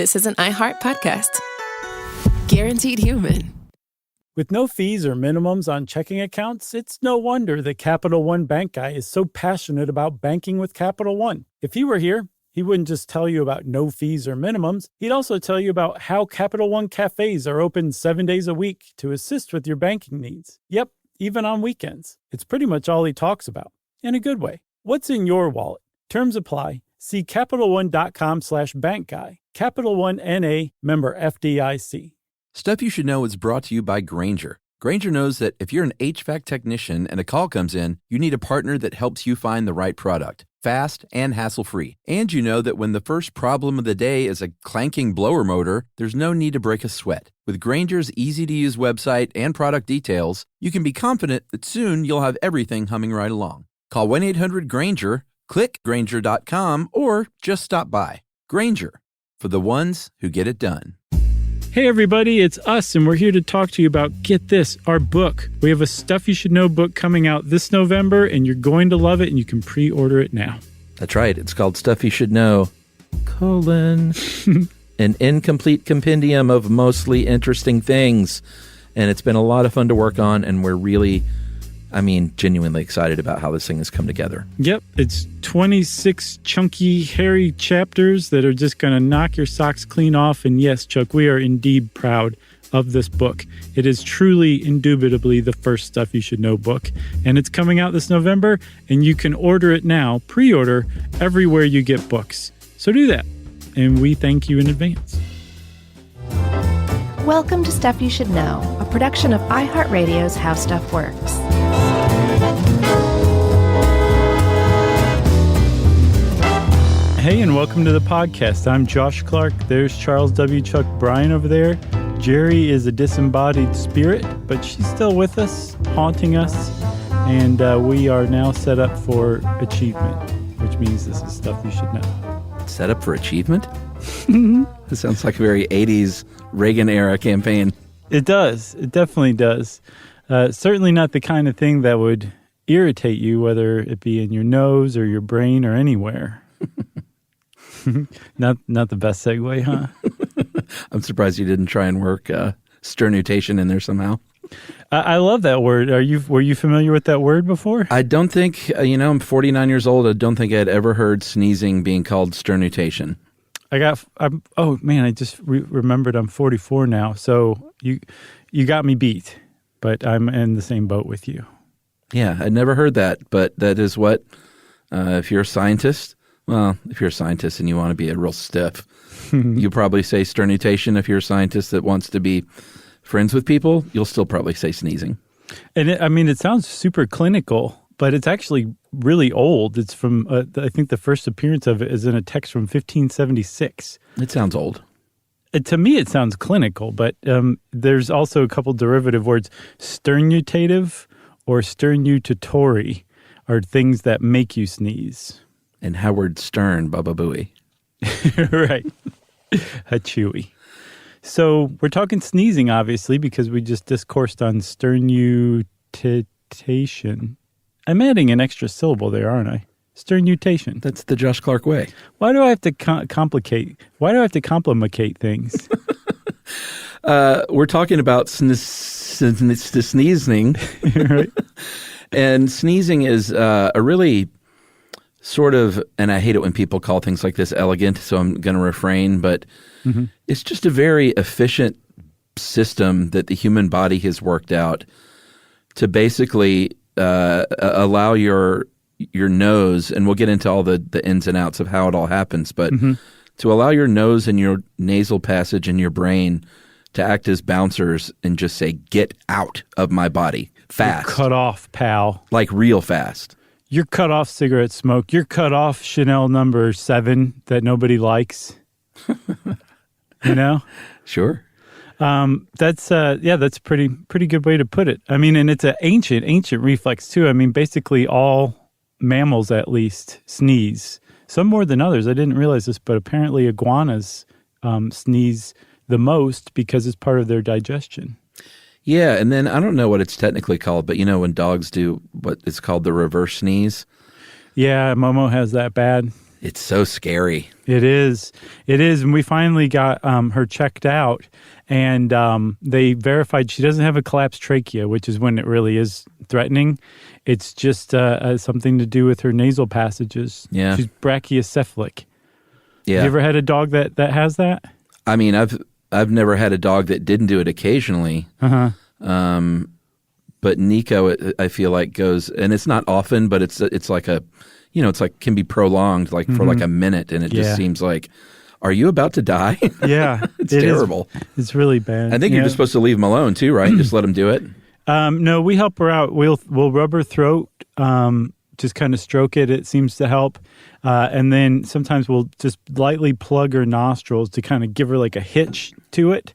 This is an iHeart podcast. Guaranteed human. With no fees or minimums on checking accounts, it's no wonder that Capital One Bank Guy is so passionate about banking with Capital One. If he were here, he wouldn't just tell you about no fees or minimums. He'd also tell you about how Capital One cafes are open 7 days a week to assist with your banking needs. Yep, even on weekends. It's pretty much all he talks about, in a good way. What's in your wallet? Terms apply. See CapitalOne.com/bankguy. Capital One N.A., member FDIC. Stuff You Should Know is brought to you by Grainger. Grainger knows that if you're an HVAC technician and a call comes in, you need a partner that helps you find the right product, fast and hassle-free. And you know that when the first problem of the day is a clanking blower motor, there's no need to break a sweat. With Grainger's easy-to-use website and product details, you can be confident that soon you'll have everything humming right along. Call 1-800-GRAINGER, click Grainger.com, or just stop by. Grainger, for the ones who get it done. Hey everybody, it's us, and we're here to talk to you about, get this, our book. We have a Stuff You Should Know book coming out this November, and you're going to love it, and you can pre-order it now. That's right. It's called Stuff You Should Know, an incomplete compendium of mostly interesting things. And it's been a lot of fun to work on, and we're really, genuinely excited about how this thing has come together. Yep, it's 26 chunky, hairy chapters that are just going to knock your socks clean off. And yes, Chuck, we are indeed proud of this book. It is truly, indubitably the first Stuff You Should Know book. And it's coming out this November, and you can order it now, pre-order, everywhere you get books. So do that. And we thank you in advance. Welcome to Stuff You Should Know, a production of iHeartRadio's How Stuff Works. Hey, and welcome to the podcast. I'm Josh Clark. There's Charles W. Chuck Bryan over there. Jerry is a disembodied spirit, but she's still with us, haunting us. And we are now set up for achievement, which means this is Stuff You Should Know. Set up for achievement? This sounds like a very 80s Reagan-era campaign. It does. It definitely does. Certainly not the kind of thing that would irritate you, whether it be in your nose or your brain or anywhere. Not the best segue, huh? I'm surprised you didn't try and work sternutation in there somehow. I love that word. Were you familiar with that word before? I don't think, I'm 49 years old. I don't think I'd ever heard sneezing being called sternutation. I just remembered I'm 44 now. So you got me beat, but I'm in the same boat with you. Yeah, I'd never heard that, but that is what, if you're a scientist and you want to be a real stiff, you probably say sternutation. If you're a scientist that wants to be friends with people, you'll still probably say sneezing. And it sounds super clinical, but it's actually really old. It's from, I think the first appearance of it is in a text from 1576. It sounds old. To me, it sounds clinical, but there's also a couple derivative words. Sternutative or sternutatory are things that make you sneeze. And Howard Stern, Baba Booey. Right. Hachooey. So we're talking sneezing, obviously, because we just discoursed on sternutation. I'm adding an extra syllable there, aren't I? Sternutation. That's the Josh Clark way. Why do I have to complicate? Why do I have to complicate things? We're talking about sneezing. Right. And sneezing is a really sort of, and I hate it when people call things like this elegant, so I'm going to refrain, but it's just a very efficient system that the human body has worked out to basically allow your nose, and we'll get into all the ins and outs of how it all happens, but to allow your nose and your nasal passage in your brain to act as bouncers and just say, get out of my body, fast. You're cut off, pal. Like real fast. You're cut off cigarette smoke. You're cut off Chanel number 7 that nobody likes. You know? Sure. That's a pretty good way to put it. I mean, and it's an ancient reflex too. I mean, basically all mammals at least sneeze. Some more than others. I didn't realize this, but apparently iguanas sneeze the most because it's part of their digestion. Yeah, and then I don't know what it's technically called, but you know when dogs do what is called the reverse sneeze? Yeah, Momo has that bad. It's so scary. It is. And we finally got her checked out, and they verified she doesn't have a collapsed trachea, which is when it really is threatening. It's just something to do with her nasal passages. Yeah. She's brachycephalic. Yeah. Have you ever had a dog that has that? I mean, I've never had a dog that didn't do it occasionally. Uh-huh. But Nico, I feel like goes, and it's not often, but it's like a, it's like can be prolonged, like for like a minute, and it just seems like, are you about to die? Yeah, it's terrible. It's really bad. I think you're just supposed to leave him alone too, right? Just let him do it. No, we help her out. We'll rub her throat, just kind of stroke it. It seems to help. And then sometimes we'll just lightly plug her nostrils to kind of give her like a hitch to it.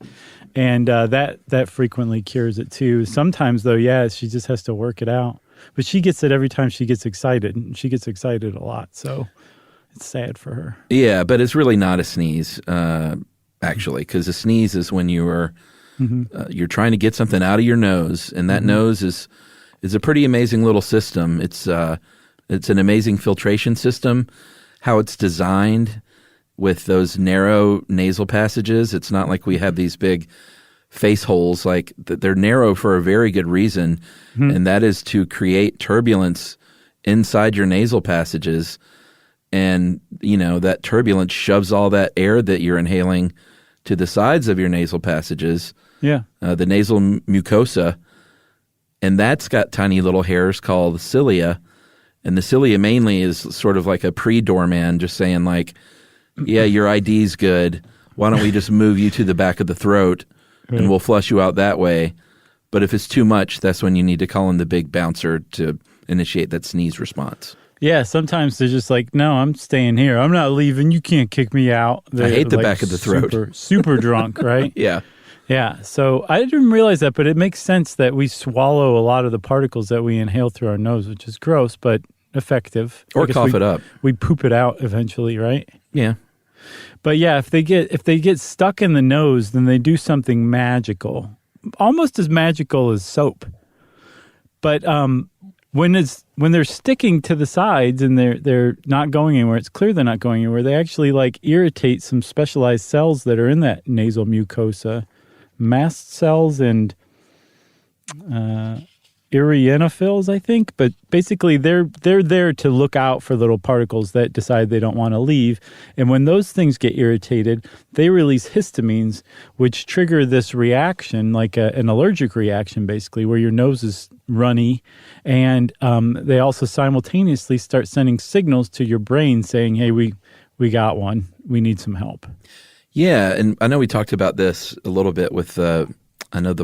And that frequently cures it too. Sometimes though, she just has to work it out. But she gets it every time she gets excited. And she gets excited a lot. So it's sad for her. Yeah, but it's really not a sneeze, actually, because a sneeze is when you're trying to get something out of your nose, and that nose is a pretty amazing little system. It's an amazing filtration system. How it's designed with those narrow nasal passages. It's not like we have these big face holes. Like they're narrow for a very good reason, and that is to create turbulence inside your nasal passages. And, that turbulence shoves all that air that you're inhaling to the sides of your nasal passages. Yeah. The nasal mucosa. And that's got tiny little hairs called cilia. And the cilia mainly is sort of like a pre-doorman just saying like, yeah, your ID's good. Why don't we just move you to the back of the throat and we'll flush you out that way. But if it's too much, that's when you need to call in the big bouncer to initiate that sneeze response. Yeah, sometimes they're just like, no, I'm staying here. I'm not leaving. You can't kick me out. I hate the back of the throat. Super drunk, right? Yeah. Yeah, so I didn't realize that, but it makes sense that we swallow a lot of the particles that we inhale through our nose, which is gross, but effective. Or cough it up. We poop it out eventually, right? Yeah. But yeah, if they get stuck in the nose, then they do something magical, almost as magical as soap. But when they're sticking to the sides and they're not going anywhere, it's clear they're not going anywhere. They actually like irritate some specialized cells that are in that nasal mucosa, mast cells and eosinophils, I think. But basically, they're there to look out for little particles that decide they don't want to leave. And when those things get irritated, they release histamines, which trigger this reaction, like an allergic reaction, basically, where your nose is runny. And they also simultaneously start sending signals to your brain saying, hey, we got one. We need some help. Yeah, and I know we talked about this a little bit with the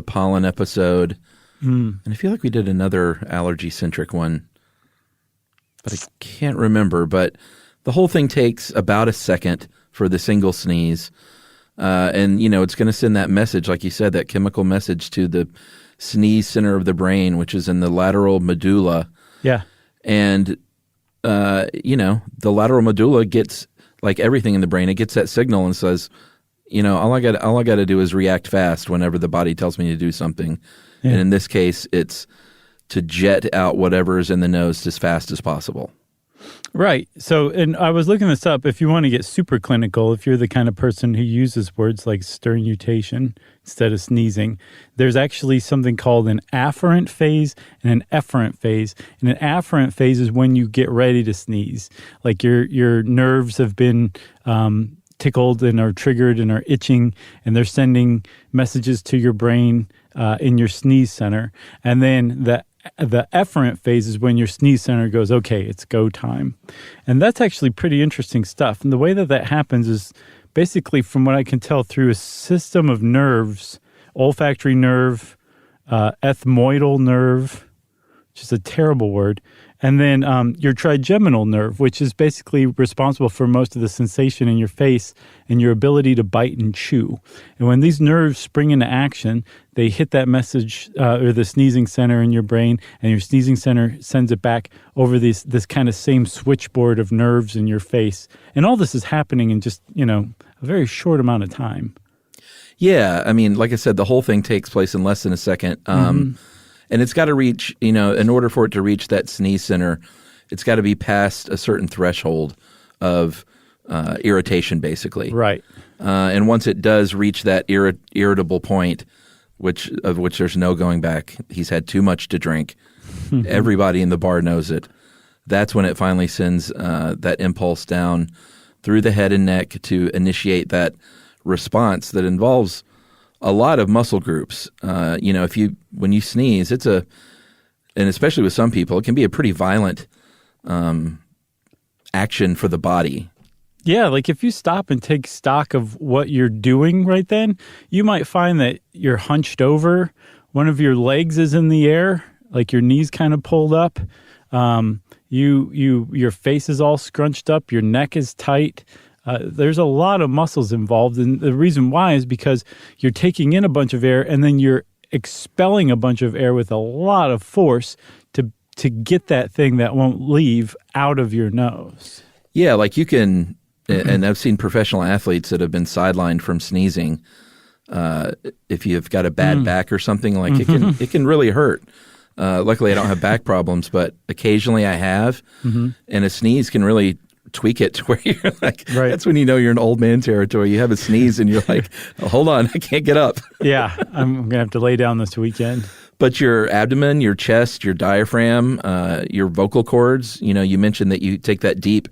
pollen episode. And I feel like we did another allergy-centric one, but I can't remember. But the whole thing takes about a second for the single sneeze. And, it's going to send that message, like you said, that chemical message to the sneeze center of the brain, which is in the lateral medulla. Yeah. And, the lateral medulla gets, like everything in the brain, it gets that signal and says, all I got to do is react fast whenever the body tells me to do something. Yeah. And in this case, it's to jet out whatever is in the nose as fast as possible. Right. So, and I was looking this up. If you want to get super clinical, if you're the kind of person who uses words like sternutation instead of sneezing, there's actually something called an afferent phase and an efferent phase. And an afferent phase is when you get ready to sneeze. Like your nerves have been tickled and are triggered and are itching, and they're sending messages to your brain in your sneeze center. And then the efferent phase is when your sneeze center goes, okay, it's go time. And that's actually pretty interesting stuff. And the way that happens is basically, from what I can tell, through a system of nerves, olfactory nerve, ethmoidal nerve, which is a terrible word, and then your trigeminal nerve, which is basically responsible for most of the sensation in your face and your ability to bite and chew. And when these nerves spring into action, they hit that message or the sneezing center in your brain, and your sneezing center sends it back over this kind of same switchboard of nerves in your face. And all this is happening in just, a very short amount of time. Yeah. I mean, like I said, the whole thing takes place in less than a second. And it's got to reach, in order for it to reach that sneeze center, it's got to be past a certain threshold of irritation, basically. Right. And once it does reach that irritable point, which there's no going back, he's had too much to drink. Everybody in the bar knows it. That's when it finally sends that impulse down through the head and neck to initiate that response that involves a lot of muscle groups. When you sneeze, and especially with some people, it can be a pretty violent action for the body. Yeah, like if you stop and take stock of what you're doing right then, you might find that you're hunched over, one of your legs is in the air, like your knees kind of pulled up. Your face is all scrunched up, your neck is tight. There's a lot of muscles involved, and the reason why is because you're taking in a bunch of air and then you're expelling a bunch of air with a lot of force to get that thing that won't leave out of your nose. Yeah, like you can, and I've seen professional athletes that have been sidelined from sneezing. If you've got a bad back or something, like it can really hurt. Luckily, I don't have back problems, but occasionally I have, and a sneeze can really tweak it to where you're like, right. That's when you know you're in old man territory. You have a sneeze and you're like, oh, hold on, I can't get up. Yeah, I'm going to have to lay down this weekend. But your abdomen, your chest, your diaphragm, your vocal cords, you mentioned that you take that deep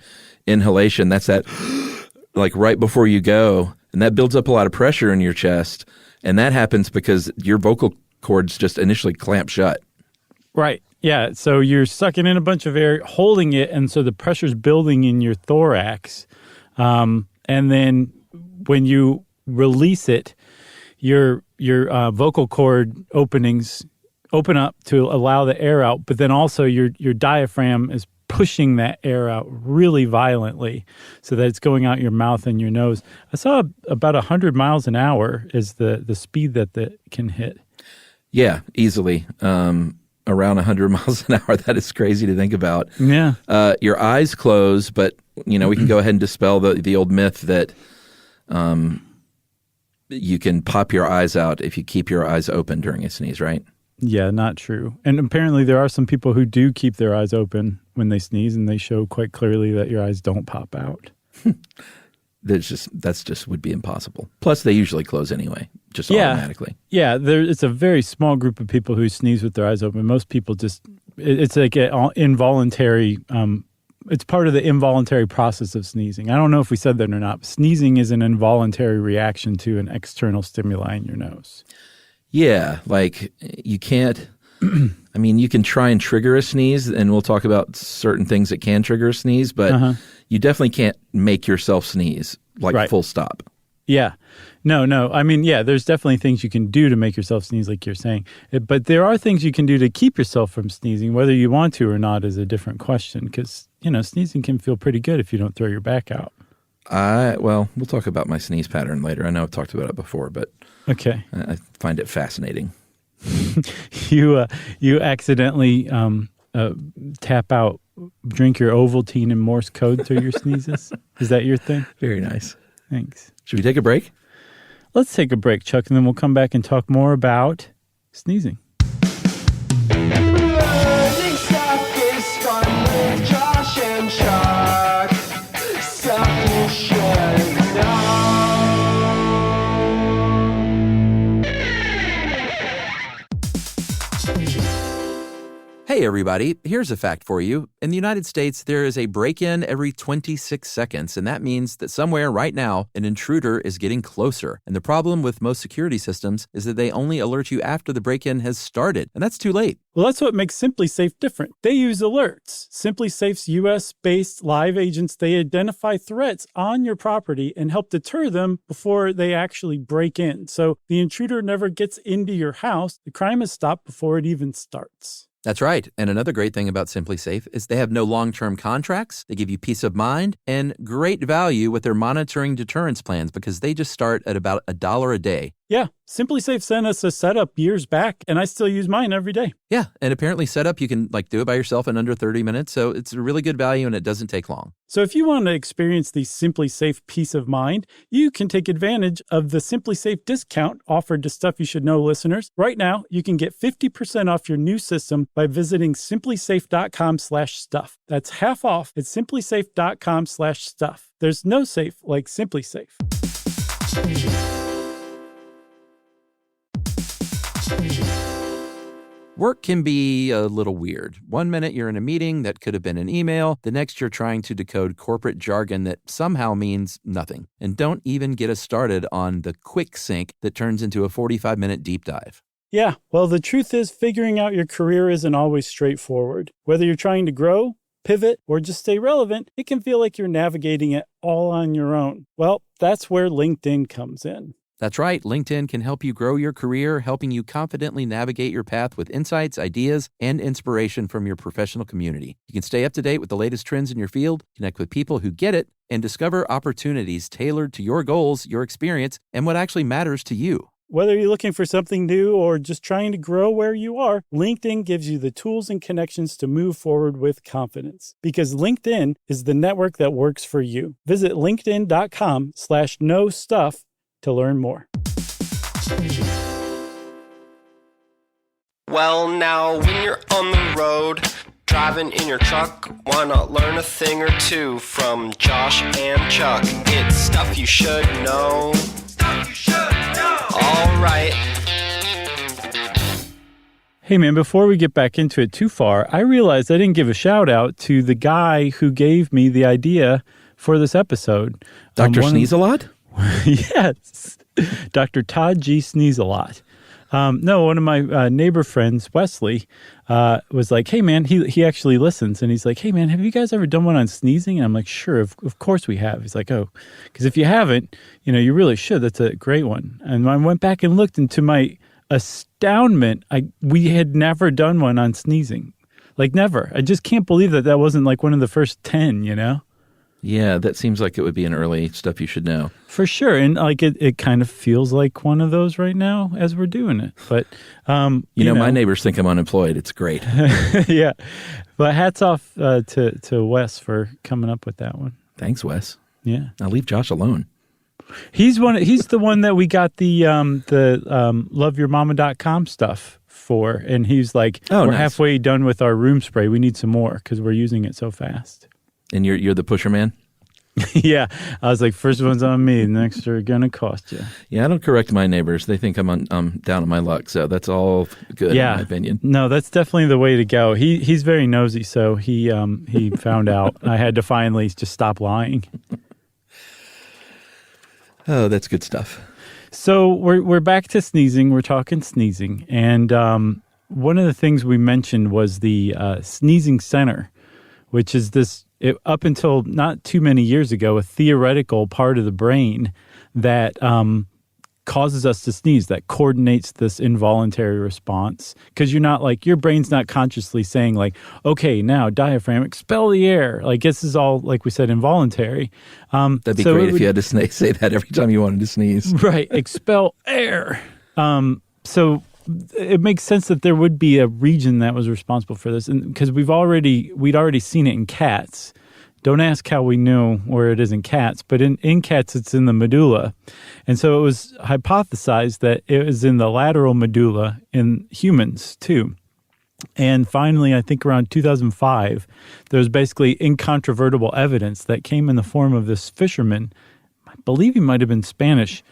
inhalation. That's that like right before you go, and that builds up a lot of pressure in your chest. And that happens because your vocal cords just initially clamp shut. Right. Yeah. So you're sucking in a bunch of air, holding it, and so the pressure's building in your thorax. And then when you release it, your vocal cord openings open up to allow the air out, but then also your diaphragm is pushing that air out really violently so that it's going out your mouth and your nose. I saw about 100 miles an hour is the speed that can hit. Yeah, easily. Around 100 miles an hour. That is crazy to think about. Yeah. Your eyes close, but we can go ahead and dispel the old myth that you can pop your eyes out if you keep your eyes open during a sneeze, right? Yeah, not true. And apparently there are some people who do keep their eyes open when they sneeze, and they show quite clearly that your eyes don't pop out. That's just would be impossible. Plus, they usually close anyway, just automatically. Yeah, it's a very small group of people who sneeze with their eyes open. Most people it's like an involuntary. It's part of the involuntary process of sneezing. I don't know if we said that or not. But sneezing is an involuntary reaction to an external stimuli in your nose. Yeah, like you can't. I mean, you can try and trigger a sneeze, and we'll talk about certain things that can trigger a sneeze, but you definitely can't make yourself sneeze, like full stop. Yeah. No. I mean, yeah, there's definitely things you can do to make yourself sneeze, like you're saying. But there are things you can do to keep yourself from sneezing. Whether you want to or not is a different question, because, sneezing can feel pretty good if you don't throw your back out. Well, we'll talk about my sneeze pattern later. I know I've talked about it before, but okay. I find it fascinating. You accidentally tap out, drink your Ovaltine and Morse code through your sneezes? Is that your thing? Very nice. Thanks. Should we take a break? Let's take a break, Chuck, and then we'll come back and talk more about sneezing. Learning stuff is fun with Josh and Chuck. Stuff you should know. Hey everybody, here's a fact for you. In the United States, there is a break-in every 26 seconds, and that means that somewhere right now, an intruder is getting closer. And the problem with most security systems is that they only alert you after the break-in has started, and that's too late. Well, that's what makes SimpliSafe different. They use alerts. SimpliSafe's U.S.-based live agents, they identify threats on your property and help deter them before they actually break in. So the intruder never gets into your house. The crime is stopped before it even starts. That's right. And another great thing about SimpliSafe is they have no long-term contracts. They give you peace of mind and great value with their monitoring deterrence plans because they just start at about $1 a day. Yeah, Simply Safe sent us a setup years back, and I still use mine every day. Yeah, and apparently setup, you can do it by yourself in under 30 minutes, so it's a really good value and it doesn't take long. So if you want to experience the Simply Safe peace of mind, you can take advantage of the Simply Safe discount offered to Stuff You Should Know listeners. Right now, you can get 50% off your new system by visiting simplysafe.com/stuff. That's half off at simplysafe.com/stuff. There's no safe like Simply Safe. Work can be a little weird. One minute you're in a meeting that could have been an email. The next you're trying to decode corporate jargon that somehow means nothing. And don't even get us started on the quick sync that turns into a 45-minute deep dive. Yeah, well, the truth is figuring out your career isn't always straightforward. Whether you're trying to grow, pivot, or just stay relevant, it can feel like you're navigating it all on your own. Well, that's where LinkedIn comes in. That's right. LinkedIn can help you grow your career, helping you confidently navigate your path with insights, ideas, and inspiration from your professional community. You can stay up to date with the latest trends in your field, connect with people who get it, and discover opportunities tailored to your goals, your experience, and what actually matters to you. Whether you're looking for something new or just trying to grow where you are, LinkedIn gives you the tools and connections to move forward with confidence. Because LinkedIn is the network that works for you. Visit linkedin.com/knowstuff to learn more. Well, now when you're on the road, driving in your truck, why not learn a thing or two from Josh and Chuck? It's stuff you should know. Stuff you should know. All right. Hey man, before we get back into it too far, I realized I didn't give a shout out to the guy who gave me the idea for this episode. Dr. Sneeze-a-Lot? Yes, Dr. Todd G. Sneeze-a-Lot. No, one of my neighbor friends, Wesley, was like, hey, man, he actually listens. And he's like, hey, man, have you guys ever done one on sneezing? And I'm like, sure, of course we have. He's like, oh, because if you haven't, you really should. That's a great one. And I went back and looked, and to my astoundment, we had never done one on sneezing. Like, never. I just can't believe that wasn't like one of the first 10, Yeah, that seems like it would be an early Stuff You Should Know. For sure. And like it kind of feels like one of those right now as we're doing it. But, my neighbors think I'm unemployed. It's great. Yeah. But hats off to Wes for coming up with that one. Thanks, Wes. Yeah. Now leave Josh alone. He's the one that we got the loveyourmama.com stuff for. And he's like, we're nice. halfway done with our room spray. We need some more because we're using it so fast. And you're the pusher man? Yeah. I was like, first one's on me, next are going to cost you. Yeah, I don't correct my neighbors. They think I'm down on my luck, so that's all good in my opinion. No, that's definitely the way to go. He's very nosy, so he found out. I had to finally just stop lying. Oh, that's good stuff. So we're back to sneezing. We're talking sneezing. And one of the things we mentioned was the sneezing center, which is up until not too many years ago, a theoretical part of the brain that causes us to sneeze, that coordinates this involuntary response. Because your brain's not consciously saying like, okay, now diaphragm, expel the air. Like this is all, like we said, involuntary. That'd be great if you had to say that every time you wanted to sneeze. Right, expel air. So it makes sense that there would be a region that was responsible for this, and because we'd already seen it in cats. Don't ask how we know where it is in cats, but in cats it's in the medulla, and so it was hypothesized that it was in the lateral medulla in humans too. And finally, I think around 2005, there was basically incontrovertible evidence that came in the form of this fisherman. I believe he might have been Spanish.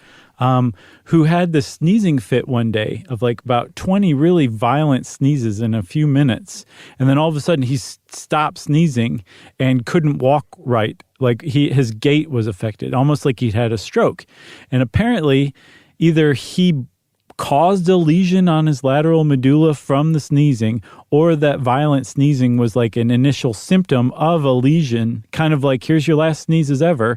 Who had this sneezing fit one day of like about 20 really violent sneezes in a few minutes. And then all of a sudden he stopped sneezing and couldn't walk right. Like his gait was affected, almost like he'd had a stroke. And apparently either he caused a lesion on his lateral medulla from the sneezing, or that violent sneezing was like an initial symptom of a lesion, kind of like, here's your last sneezes ever.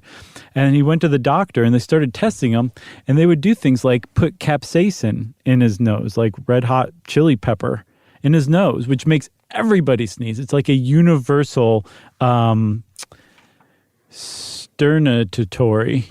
And he went to the doctor and they started testing him, and they would do things like put capsaicin in his nose, like red hot chili pepper in his nose, which makes everybody sneeze. It's like a universal sternatory,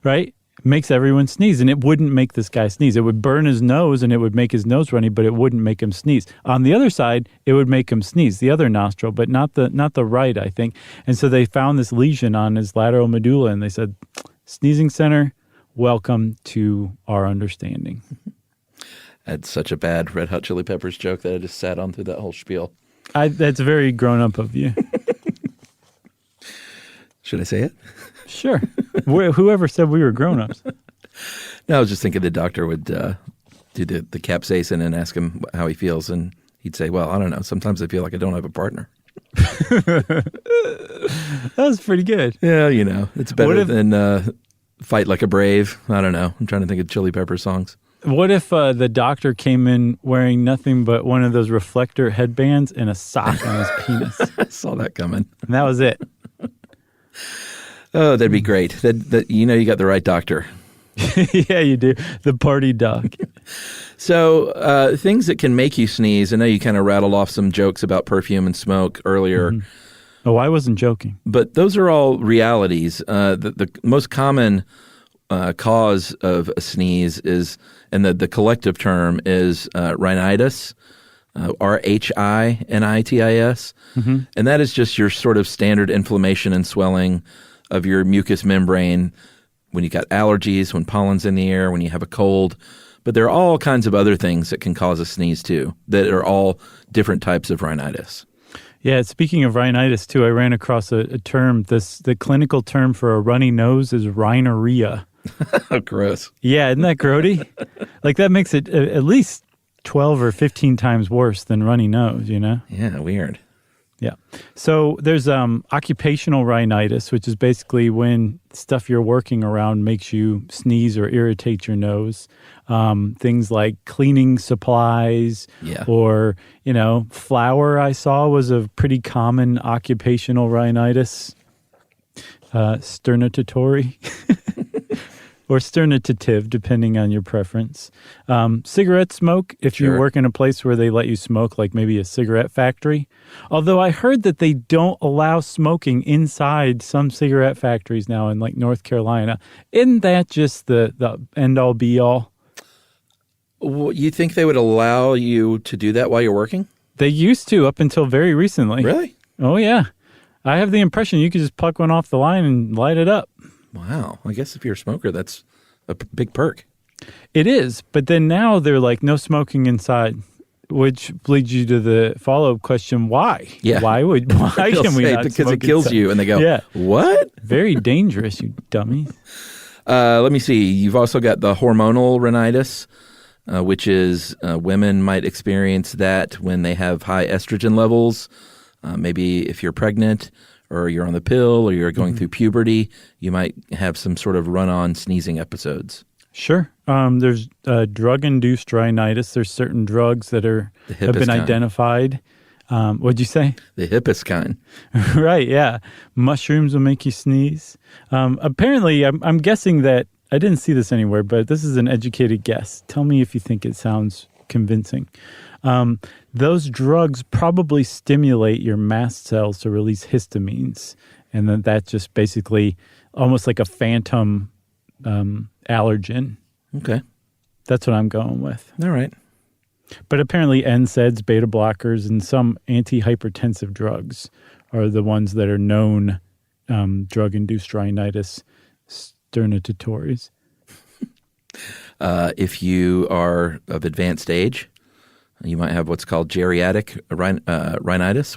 right? makes everyone sneeze, and it wouldn't make this guy sneeze. It would burn his nose, and it would make his nose runny, but it wouldn't make him sneeze. On the other side, it would make him sneeze, the other nostril, but not the right, I think. And so they found this lesion on his lateral medulla, and they said, sneezing center, welcome to our understanding. I had such a bad Red Hot Chili Peppers joke that I just sat on through that whole spiel. That's very grown up of you. Should I say it? Sure. Whoever said we were grown-ups? No, I was just thinking the doctor would do the capsaicin and ask him how he feels, and he'd say, well, I don't know. Sometimes I feel like I don't have a partner. That was pretty good. Yeah, it's better than Fight Like a Brave. I don't know. I'm trying to think of Chili Pepper songs. What if the doctor came in wearing nothing but one of those reflector headbands and a sock on his penis? I saw that coming. And that was it. Oh, that'd be great. That you got the right doctor. Yeah, you do. The party doc. So things that can make you sneeze. I know you kind of rattled off some jokes about perfume and smoke earlier. Mm-hmm. Oh, I wasn't joking. But those are all realities. The most common cause of a sneeze is, and the collective term is rhinitis, rhinitis. Mm-hmm. And that is just your sort of standard inflammation and swelling of your mucous membrane when you got allergies, when pollen's in the air, when you have a cold. But there are all kinds of other things that can cause a sneeze too, that are all different types of rhinitis. Yeah, speaking of rhinitis too, I ran across a term. The clinical term for a runny nose is rhinorrhea. Oh, gross. Yeah, isn't that grody? Like that makes it at least 12 or 15 times worse than runny nose, Yeah, weird. Yeah. So there's occupational rhinitis, which is basically when stuff you're working around makes you sneeze or irritate your nose. Things like cleaning supplies or, flour I saw was a pretty common occupational rhinitis. Sternatatory. Or sternitative, depending on your preference. Cigarette smoke, if you work in a place where they let you smoke, like maybe a cigarette factory. Although I heard that they don't allow smoking inside some cigarette factories now in like North Carolina. Isn't that just the end-all, be-all? Well, you think they would allow you to do that while you're working? They used to up until very recently. Really? Oh, yeah. I have the impression you could just pluck one off the line and light it up. Wow. I guess if you're a smoker, that's a big perk. It is. But then now they're like, no smoking inside, which leads you to the follow-up question, why? Yeah. Why can we not because smoke it kills inside? you. And they go, what? Very dangerous, you dummy. Let me see. You've also got the hormonal rhinitis, which is women might experience that when they have high estrogen levels. Maybe if you're pregnant or you're on the pill or you're going through puberty, you might have some sort of run-on sneezing episodes. Sure. There's drug-induced rhinitis. There's certain drugs that have been identified. What'd you say? The hippest kind. Right, yeah. Mushrooms will make you sneeze. Apparently, I'm guessing that, I didn't see this anywhere, but this is an educated guess. Tell me if you think it sounds convincing. Those drugs probably stimulate your mast cells to release histamines. And then that just basically almost like a phantom allergen. Okay. That's what I'm going with. All right. But apparently NSAIDs, beta blockers, and some antihypertensive drugs are the ones that are known drug-induced rhinitis sternatatories. If you are of advanced age, you might have what's called geriatric rhinitis,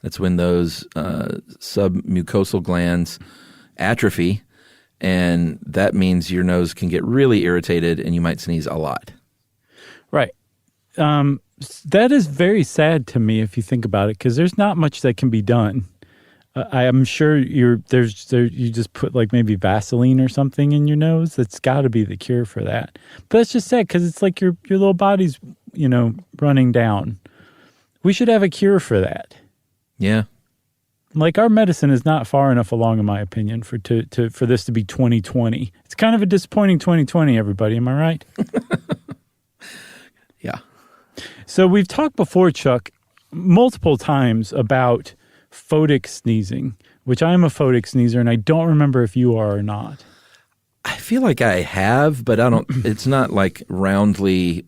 that's when those submucosal glands atrophy, and that means your nose can get really irritated and you might sneeze a lot. Right. That is very sad to me if you think about it, because there's not much that can be done. I am sure you just put like maybe Vaseline or something in your nose. That's got to be the cure for that. But that's just sad because it's like your little body's running down. We should have a cure for that. Yeah. Like our medicine is not far enough along, in my opinion, for this to be 2020. It's kind of a disappointing 2020, everybody. Am I right? Yeah. So we've talked before, Chuck, multiple times about photic sneezing, which I am a photic sneezer, and I don't remember if you are or not. I feel like I have, but I don't. It's not like roundly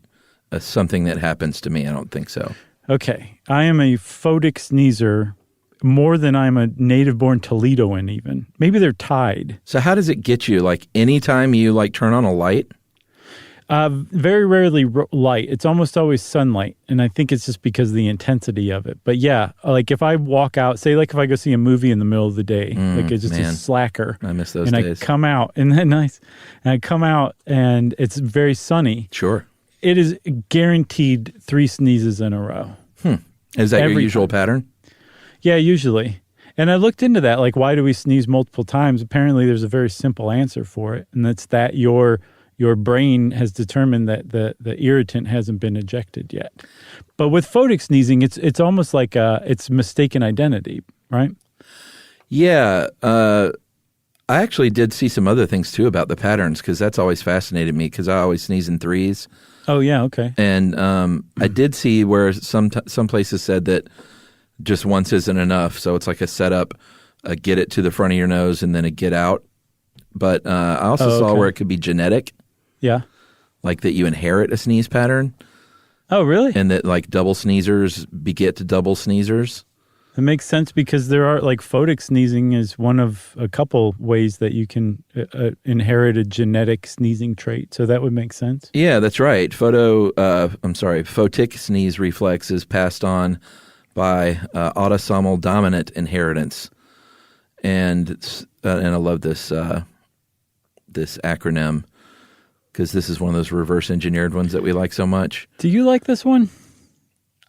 something that happens to me. I don't think so. Okay. I am a photic sneezer more than I'm a native-born Toledoan even. Maybe they're tied. So how does it get you? Like anytime you like turn on a light? Very rarely light. It's almost always sunlight, and I think it's just because of the intensity of it. But yeah, like if I walk out, say like if I go see a movie in the middle of the day, like it's just a slacker. I miss those and days. I come out, and then I come out, and it's very sunny. Sure. It is guaranteed 3 sneezes in a row. Is that your Every usual time. pattern? Yeah, usually. And I looked into that, like why do we sneeze multiple times? Apparently there's a very simple answer for it, and that's that your brain has determined that the irritant hasn't been ejected yet. But with photic sneezing, it's almost like it's mistaken identity, right? Yeah. I actually did see some other things too about the patterns because that's always fascinated me because I always sneeze in 3s. Oh, yeah, okay. And I did see where some places said that just once isn't enough. So it's like a setup, a get it to the front of your nose and then a get out. But I also saw where it could be genetic. Yeah. Like that you inherit a sneeze pattern. Oh, really? And that like double sneezers beget to double sneezers. It makes sense because there are like photic sneezing is one of a couple ways that you can inherit a genetic sneezing trait. So that would make sense. Yeah, that's right. Photic sneeze reflex is passed on by autosomal dominant inheritance. And I love this acronym because this is one of those reverse engineered ones that we like so much. Do you like this one?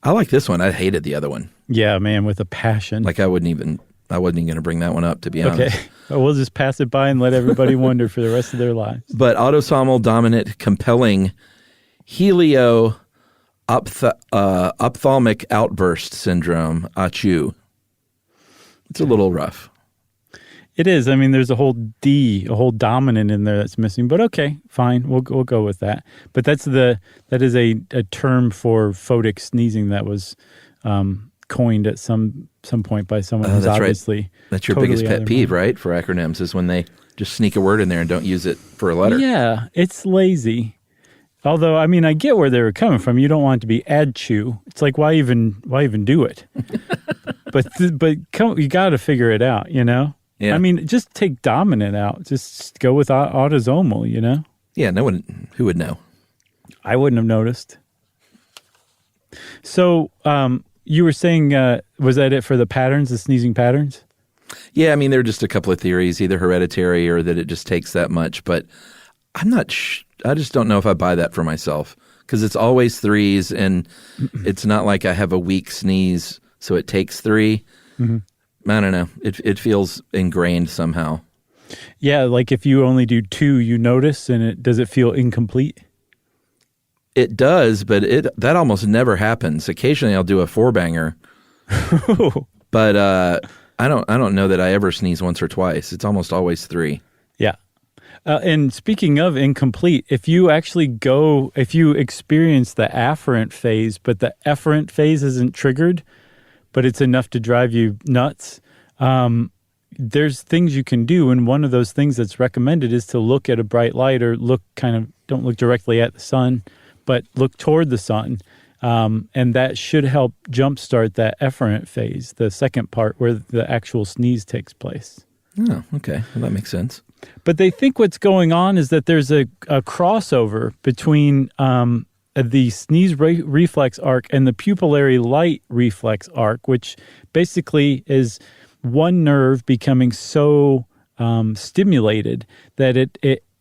I like this one. I hated the other one. Yeah, man, with a passion. Like I wasn't even going to bring that one up, to be honest. Okay. We'll just pass it by and let everybody wonder for the rest of their lives. But autosomal dominant compelling ophthalmic outburst syndrome, ACHU. It's a little rough. It is. I mean, there's a whole dominant in there that's missing. But okay, fine. We'll go with that. But that is a term for photic sneezing that was coined at some point by someone who's obviously right. That's your totally biggest pet peeve, right? For acronyms is when they just sneak a word in there and don't use it for a letter. Yeah, it's lazy. Although, I mean, I get where they were coming from. You don't want it to be ADCHU. It's like, why even do it? but you got to figure it out, you know? Yeah. I mean, just take dominant out. Just go with autosomal, you know? Yeah, no one, who would know? I wouldn't have noticed. So, you were saying, was that it for the patterns, the sneezing patterns? Yeah, I mean, there are just a couple of theories, either hereditary or that it just takes that much. But I'm not I just don't know if I buy that for myself because it's always 3s and it's not like I have a weak sneeze, so it takes 3. Mm-hmm. I don't know. It feels ingrained somehow. Yeah, like if you only do 2, you notice, and does it feel incomplete? It does, but that almost never happens. Occasionally, I'll do a 4-banger, but I don't know that I ever sneeze once or twice. It's almost always 3. Yeah. And speaking of incomplete, if you experience the afferent phase, but the efferent phase isn't triggered, but it's enough to drive you nuts, there's things you can do. And one of those things that's recommended is to look at a bright light or don't look directly at the sun, but look toward the sun. And that should help jumpstart that efferent phase, the second part where the actual sneeze takes place. Oh, okay. Well, that makes sense. But they think what's going on is that there's a crossover between the sneeze reflex arc and the pupillary light reflex arc, which basically is one nerve becoming so stimulated that it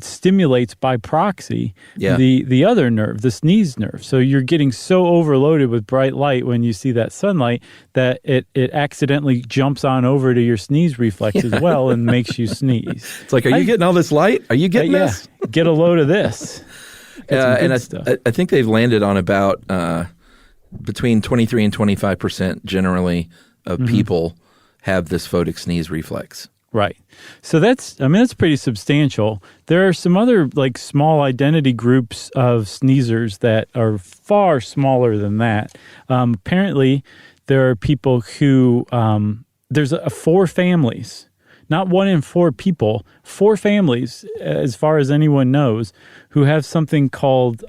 stimulates by proxy the other nerve, the sneeze nerve. So you're getting so overloaded with bright light when you see that sunlight that it accidentally jumps on over to your sneeze reflex as well and makes you sneeze. It's like, are you getting all this light? Are you getting this? Get a load of this. And I think they've landed on about between 23 and 25% generally of people have this photic sneeze reflex. Right. So that's pretty substantial. There are some other like small identity groups of sneezers that are far smaller than that. Apparently, there are people who there's 4 families. not 1 in 4 people, 4 families, as far as anyone knows, who have something called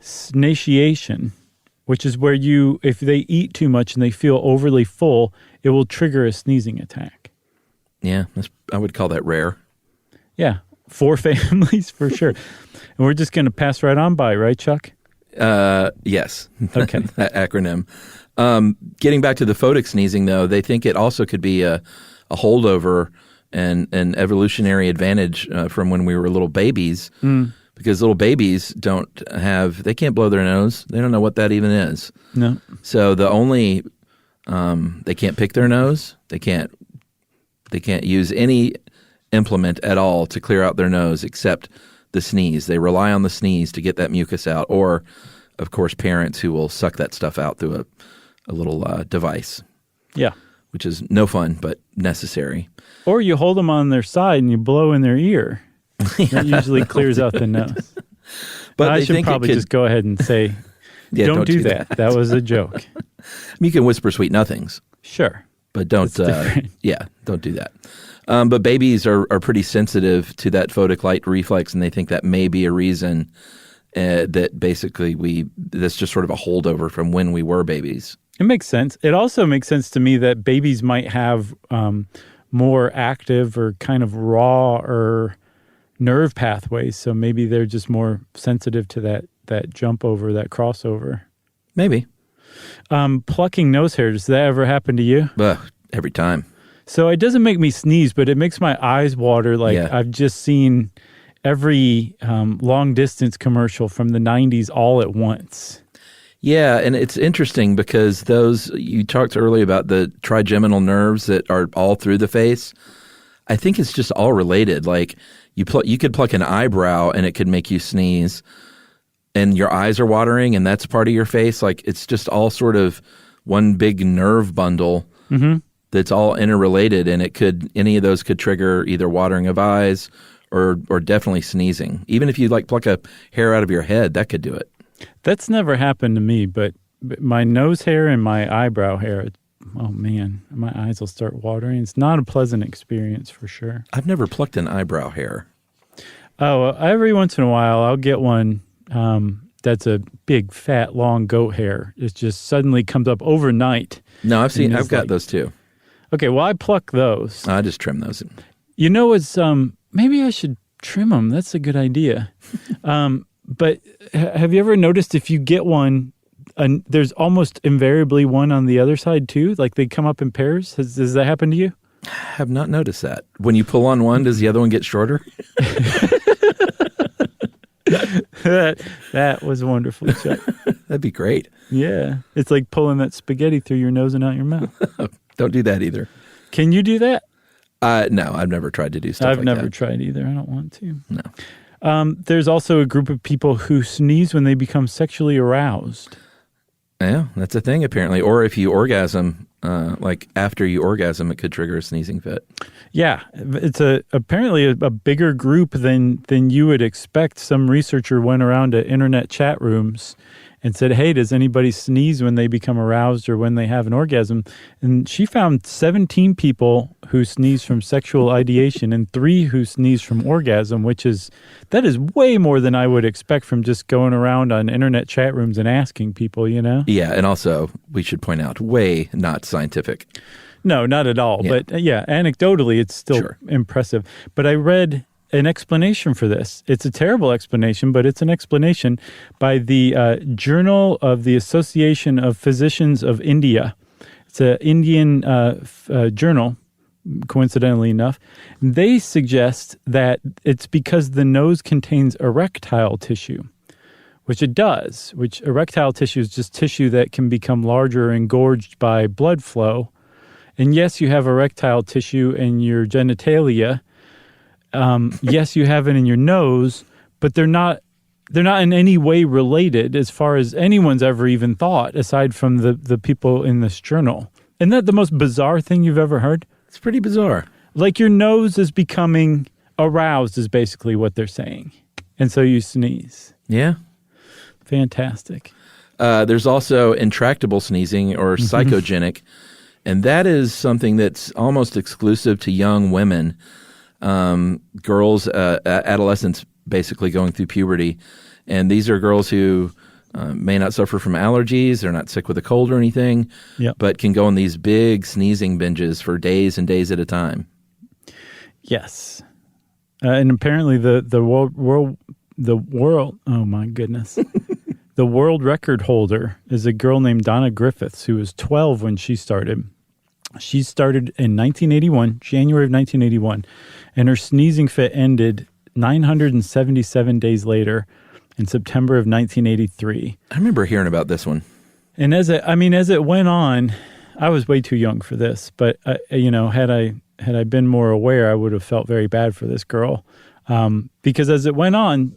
satiation, which is where if they eat too much and they feel overly full, it will trigger a sneezing attack. Yeah, I would call that rare. Yeah, 4 families for sure. And we're just going to pass right on by, right, Chuck? Yes. Okay. That acronym. Getting back to the photic sneezing, though, they think it also could be a holdover and an evolutionary advantage from when we were little babies, because little babies they can't blow their nose. They don't know what that even is. No. So they can't pick their nose. They can't use any implement at all to clear out their nose except the sneeze. They rely on the sneeze to get that mucus out, or, of course, parents who will suck that stuff out through a little device. Yeah. Which is no fun, but necessary. Or you hold them on their side and you blow in their ear. That usually clears out the nose. But I should probably just go ahead and say, don't do that. That was a joke. You can whisper sweet nothings. Sure. But don't do that. But babies are pretty sensitive to that photic light reflex, and they think that may be a reason that basically that's just sort of a holdover from when we were babies. It makes sense. It also makes sense to me that babies might have more active or kind of raw or nerve pathways, so maybe they're just more sensitive to that jump over, that crossover. Maybe. Plucking nose hair, does that ever happen to you? Every time. So it doesn't make me sneeze, but it makes my eyes water. I've just seen every long-distance commercial from the 90s all at once. Yeah, and it's interesting because you talked earlier about the trigeminal nerves that are all through the face. I think it's just all related. Like you could pluck an eyebrow and it could make you sneeze, and your eyes are watering, and that's part of your face. Like it's just all sort of one big nerve bundle that's all interrelated, and any of those could trigger either watering of eyes or definitely sneezing. Even if you pluck a hair out of your head, that could do it. That's never happened to me, but my nose hair and my eyebrow hair, oh man, my eyes will start watering. It's not a pleasant experience for sure. I've never plucked an eyebrow hair. Oh, every once in a while I'll get one that's a big, fat, long goat hair. It just suddenly comes up overnight. No, I've got those too. Okay, well, I pluck those. I just trim those. You know, maybe I should trim them. That's a good idea. But have you ever noticed if you get one, there's almost invariably one on the other side too? Like they come up in pairs? Does that happen to you? I have not noticed that. When you pull on one, does the other one get shorter? That was wonderful, Chuck. That'd be great. Yeah. It's like pulling that spaghetti through your nose and out your mouth. Don't do that either. Can you do that? No, I've never tried to do stuff like that. I've never tried either. I don't want to. No. There's also a group of people who sneeze when they become sexually aroused. Yeah, that's a thing apparently. Or if you orgasm, after you orgasm, it could trigger a sneezing fit. Yeah, it's apparently a bigger group than you would expect. Some researcher went around to internet chat rooms and said, hey, does anybody sneeze when they become aroused or when they have an orgasm? And she found 17 people who sneeze from sexual ideation and 3 who sneeze from orgasm, that is way more than I would expect from just going around on internet chat rooms and asking people, you know? Yeah, and also, we should point out, way not scientific. No, not at all. Yeah. But anecdotally, it's still impressive. But I read an explanation for this. It's a terrible explanation, but it's an explanation by the Journal of the Association of Physicians of India. It's an Indian journal, coincidentally enough. They suggest that it's because the nose contains erectile tissue, which it does, which erectile tissue is just tissue that can become larger and engorged by blood flow. And yes, you have erectile tissue in your genitalia. Yes, you have it in your nose, but they're not in any way related as far as anyone's ever even thought, aside from the people in this journal. Isn't that the most bizarre thing you've ever heard? It's pretty bizarre. Like your nose is becoming aroused is basically what they're saying. And so you sneeze. Yeah. Fantastic. There's also intractable sneezing or psychogenic. And that is something that's almost exclusive to young women, girls, adolescents basically going through puberty. And these are girls who may not suffer from allergies, they're not sick with a cold or anything, but can go on these big sneezing binges for days and days at a time. Yes. And apparently the world, oh my goodness. The world record holder is a girl named Donna Griffiths, who was 12 when she started. She started in 1981, January of 1981, and her sneezing fit ended 977 days later in September of 1983. I remember hearing about this one. And as it went on, I was way too young for this, but had I been more aware, I would have felt very bad for this girl. Because as it went on,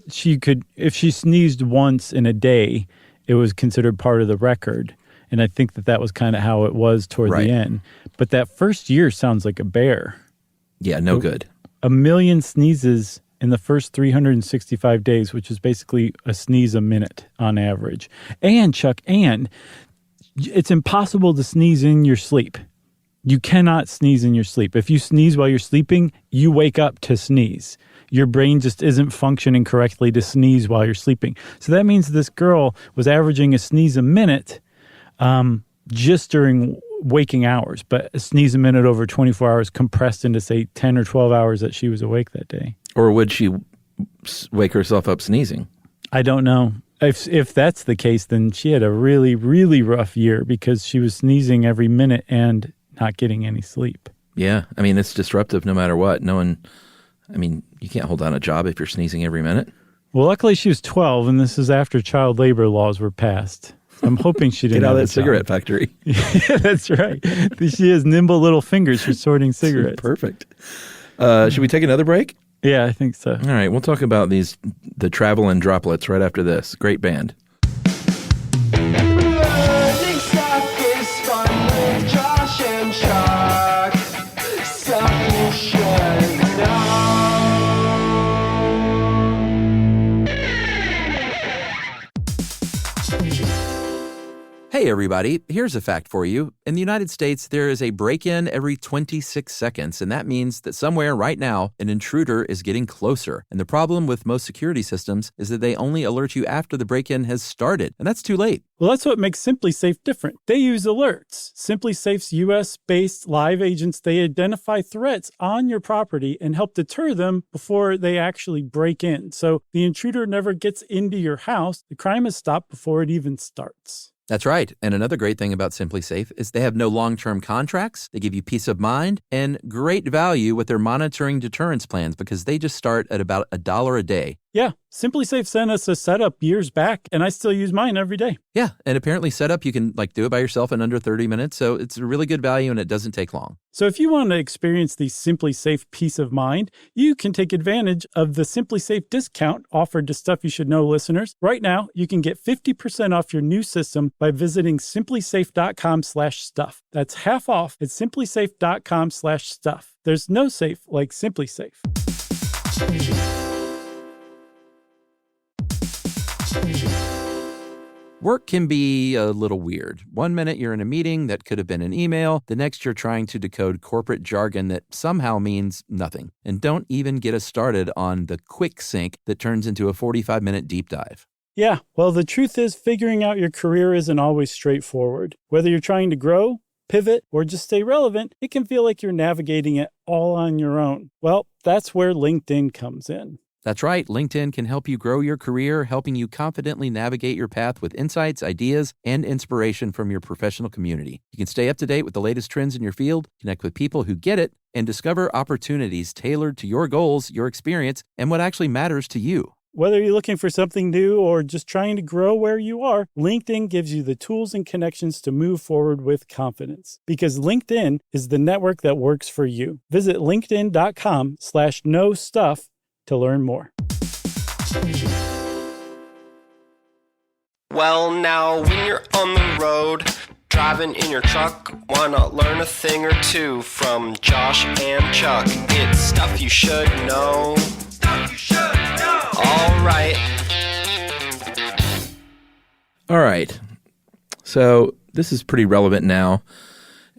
if she sneezed once in a day, it was considered part of the record. And I think that was kind of how it was toward the end. But that first year sounds like a bear. Yeah, no good. 1 million sneezes in the first 365 days, which is basically a sneeze a minute on average. And, Chuck, it's impossible to sneeze in your sleep. You cannot sneeze in your sleep. If you sneeze while you're sleeping, you wake up to sneeze. Your brain just isn't functioning correctly to sneeze while you're sleeping. So that means this girl was averaging a sneeze a minute just during waking hours, but a sneeze a minute over 24 hours compressed into, say, 10 or 12 hours that she was awake that day. Or would she wake herself up sneezing? I don't know. If that's the case, then she had a really, really rough year because she was sneezing every minute and not getting any sleep. Yeah. I mean, it's disruptive no matter what. You can't hold down a job if you're sneezing every minute. Well, luckily she was 12, and this is after child labor laws were passed. I'm hoping she didn't get out have of that cigarette factory. Yeah, that's right. She has nimble little fingers for sorting cigarettes. Perfect. Should we take another break? Yeah, I think so. All right, we'll talk about the travel and droplets right after this. Great band. Learning stuff is fun with Josh and Chuck. Stuff you should know. Hey everybody, here's a fact for you. In the United States, there is a break-in every 26 seconds, and that means that somewhere right now, an intruder is getting closer. And the problem with most security systems is that they only alert you after the break-in has started, and that's too late. Well, that's what makes SimpliSafe different. They use alerts. SimpliSafe's U.S.-based live agents, they identify threats on your property and help deter them before they actually break in. So the intruder never gets into your house. The crime is stopped before it even starts. That's right. And another great thing about SimpliSafe is they have no long-term contracts. They give you peace of mind and great value with their monitoring deterrence plans because they just start at about $1 a day. Yeah, SimpliSafe sent us a setup years back, and I still use mine every day. Yeah, and apparently setup, you can do it by yourself in under 30 minutes, so it's a really good value and it doesn't take long. So if you want to experience the SimpliSafe peace of mind, you can take advantage of the SimpliSafe discount offered to Stuff You Should Know listeners. Right now, you can get 50% off your new system by visiting simplisafe.com/stuff. That's half off at simplisafe.com/stuff. There's no safe like SimpliSafe. Work can be a little weird. One minute you're in a meeting that could have been an email. The next you're trying to decode corporate jargon that somehow means nothing. And don't even get us started on the quick sync that turns into a 45-minute deep dive. Yeah, well, the truth is figuring out your career isn't always straightforward. Whether you're trying to grow, pivot, or just stay relevant, it can feel like you're navigating it all on your own. Well, that's where LinkedIn comes in. That's right. LinkedIn can help you grow your career, helping you confidently navigate your path with insights, ideas, and inspiration from your professional community. You can stay up to date with the latest trends in your field, connect with people who get it, and discover opportunities tailored to your goals, your experience, and what actually matters to you. Whether you're looking for something new or just trying to grow where you are, LinkedIn gives you the tools and connections to move forward with confidence. Because LinkedIn is the network that works for you. Visit linkedin.com/knowstuff to learn more. Well, now when you're on the road, driving in your truck, why not learn a thing or two from Josh and Chuck? It's stuff you should know. Stuff you should know. All right. All right. So this is pretty relevant now.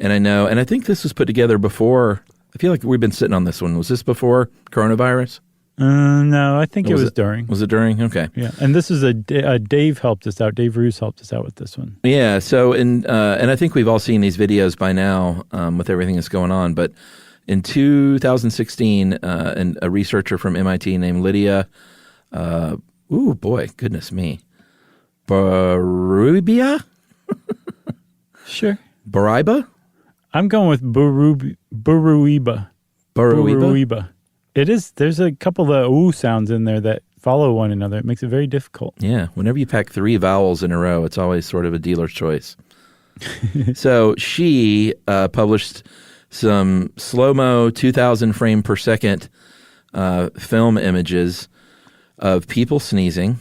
And I think this was put together before. I feel like we've been sitting on this one. Was this before coronavirus? No, I think it was during. Was it during? Okay. Yeah, and this is Dave helped us out. Dave Roos helped us out with this one. Yeah. So, and I think we've all seen these videos by now with everything that's going on. But in 2016, a researcher from MIT named Lydia, goodness me, Barubia? Sure. Bariba? I'm going with Buruiba. Buruiba? It is. There's a couple of ooh sounds in there that follow one another. It makes it very difficult. Yeah. Whenever you pack 3 vowels in a row, it's always sort of a dealer's choice. So she published some slow-mo 2,000 frame per second film images of people sneezing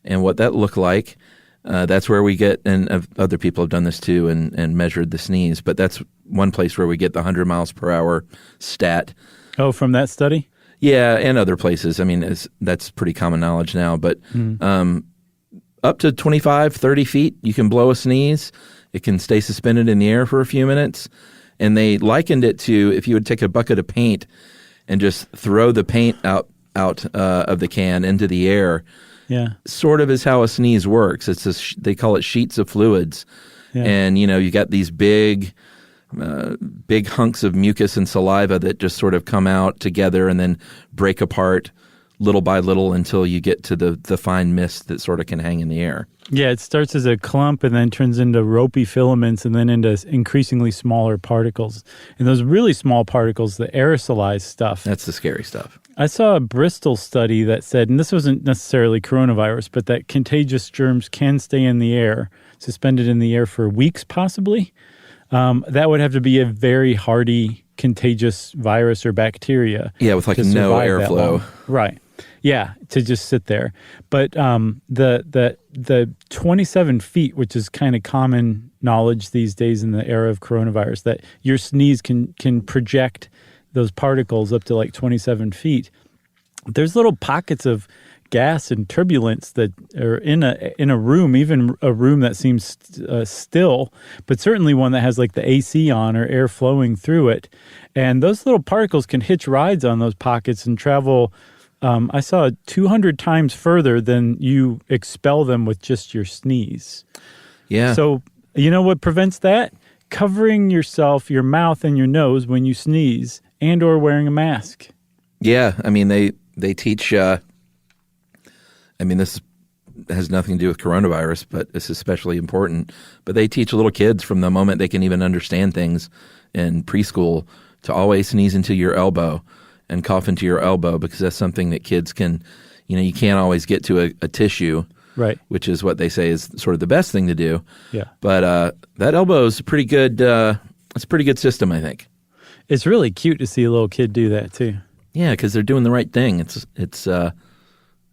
and what that looked like. That's where we get, and other people have done this too and measured the sneeze, but that's one place where we get the 100 miles per hour stat. Oh, from that study? Yeah, and other places. I mean, that's pretty common knowledge now, but up to 25, 30 feet, you can blow a sneeze. It can stay suspended in the air for a few minutes. And they likened it to if you would take a bucket of paint and just throw the paint out of the can into the air. Yeah. Sort of is how a sneeze works. They call it sheets of fluids. Yeah. And, you got these big hunks of mucus and saliva that just sort of come out together and then break apart little by little until you get to the fine mist that sort of can hang in the air. Yeah, it starts as a clump and then turns into ropey filaments and then into increasingly smaller particles. And those really small particles, the aerosolized stuff. That's the scary stuff. I saw a Bristol study that said, and this wasn't necessarily coronavirus, but that contagious germs can stay in the air, suspended in the air for weeks possibly. That would have to be a very hardy, contagious virus or bacteria. Yeah, with like no airflow. Right. Yeah, to just sit there. But the 27 feet, which is kind of common knowledge these days in the era of coronavirus, that your sneeze can project those particles up to like 27 feet. There's little pockets of gas and turbulence that are in a room, even a room that seems still, but certainly one that has like the AC on or air flowing through it. And those little particles can hitch rides on those pockets and travel, I saw 200 times further than you expel them with just your sneeze. Yeah. So you know what prevents that? Covering yourself, your mouth and your nose when you sneeze and or wearing a mask. Yeah. I mean, they teach... this has nothing to do with coronavirus, but it's especially important. But they teach little kids from the moment they can even understand things in preschool to always sneeze into your elbow and cough into your elbow, because that's something that kids can, you can't always get to a tissue, right? Which is what they say is sort of the best thing to do. Yeah. But that elbow is a pretty good, it's a pretty good system, I think. It's really cute to see a little kid do that too. Yeah, because they're doing the right thing. It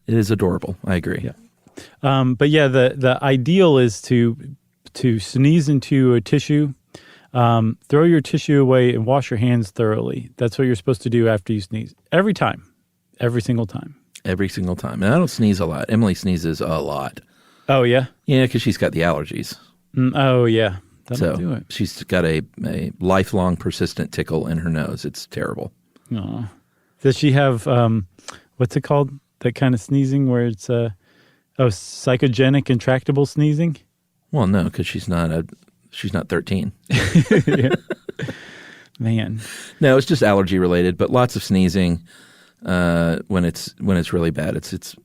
is adorable. I agree. Yeah. But yeah, the ideal is to sneeze into a tissue, throw your tissue away and wash your hands thoroughly. That's what you're supposed to do after you sneeze. Every time. Every single time. Every single time. And I don't sneeze a lot. Emily sneezes a lot. Oh, yeah? Yeah, because she's got the allergies. Oh, yeah. That'll do it. She's got a lifelong persistent tickle in her nose. It's terrible. Oh. Does she have, what's it called? That kind of sneezing where it's psychogenic intractable sneezing? Well, no, because she's not 13. Yeah. Man. No, it's just allergy related, but lots of sneezing when it's really bad. It's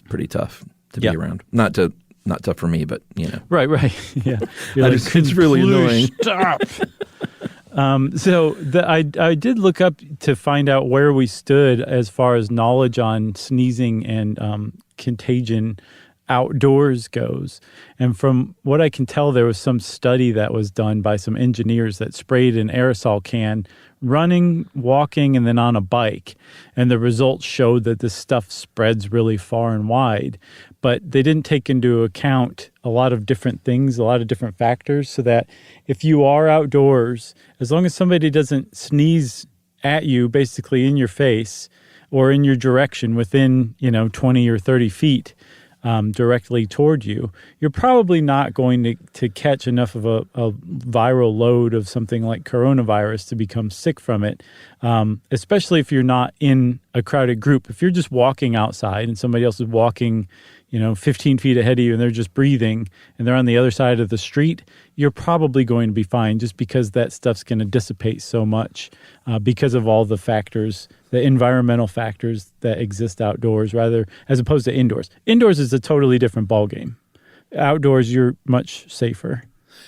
pretty tough to be around. Not tough for me, but Right. Yeah. It's really annoying. Stop. So I did look up to find out where we stood as far as knowledge on sneezing and contagion outdoors goes. And from what I can tell, there was some study that was done by some engineers that sprayed an aerosol can running, walking, and then on a bike. And the results showed that this stuff spreads really far and wide. But they didn't take into account a lot of different things, a lot of different factors, so that if you are outdoors, as long as somebody doesn't sneeze at you, basically in your face or in your direction within, 20 or 30 feet, directly toward you, you're probably not going to catch enough of a viral load of something like coronavirus to become sick from it, especially if you're not in a crowded group. If you're just walking outside and somebody else is walking 15 feet ahead of you and they're just breathing and they're on the other side of the street, you're probably going to be fine just because that stuff's going to dissipate so much because of all the factors, the environmental factors that exist outdoors as opposed to indoors. Indoors is a totally different ballgame. Outdoors, you're much safer.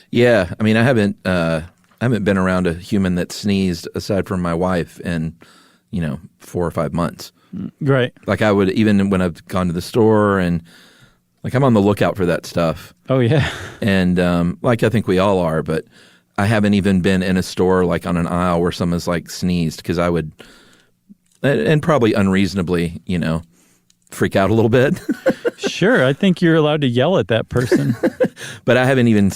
Yeah. I mean, I haven't been around a human that sneezed aside from my wife in, 4 or 5 months. Right. Like I would, even when I've gone to the store and like I'm on the lookout for that stuff. Oh, yeah. And like I think we all are, but I haven't even been in a store like on an aisle where someone's like sneezed because I would, and probably unreasonably, freak out a little bit. Sure. I think you're allowed to yell at that person. But I haven't even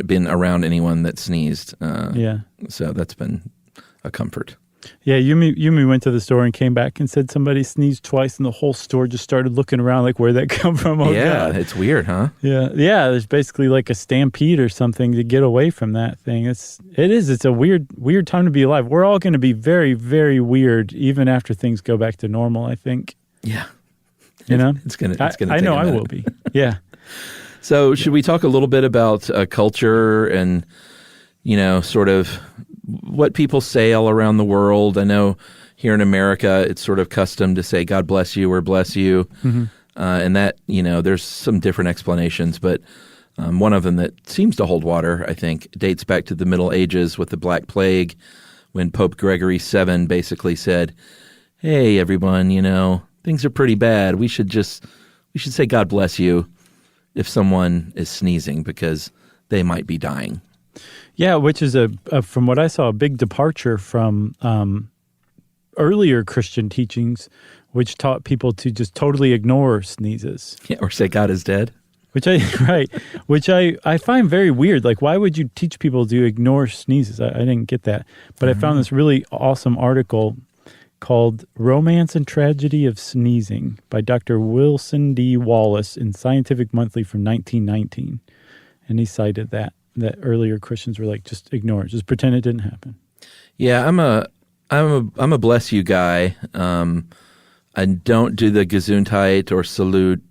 been around anyone that sneezed. Yeah. So that's been a comfort. Yeah, Yumi went to the store and came back and said somebody sneezed twice, and the whole store just started looking around like, where'd that come from? Oh, yeah, God. It's weird, huh? Yeah. There's basically like a stampede or something to get away from that thing. It's a weird time to be alive. We're all going to be very, very weird even after things go back to normal, I think. Yeah. It's gonna. I know I will be. Yeah. So should we talk a little bit about culture and sort of what people say all around the world? I know here in America, it's sort of custom to say, God bless you or bless you. Mm-hmm. And that, there's some different explanations, but one of them that seems to hold water, I think, dates back to the Middle Ages with the Black Plague, when Pope Gregory VII basically said, hey, everyone, things are pretty bad. We should say God bless you if someone is sneezing because they might be dying. Yeah, which is from what I saw, a big departure from earlier Christian teachings, which taught people to just totally ignore sneezes. Yeah, or say God is dead. Which I find very weird. Like, why would you teach people to ignore sneezes? I didn't get that. But I found this really awesome article called Romance and Tragedy of Sneezing by Dr. Wilson D. Wallace in Scientific Monthly from 1919. And he cited that earlier Christians were like, just ignore it. Just pretend it didn't happen. Yeah, I'm a bless you guy. I don't do the Gesundheit or salute,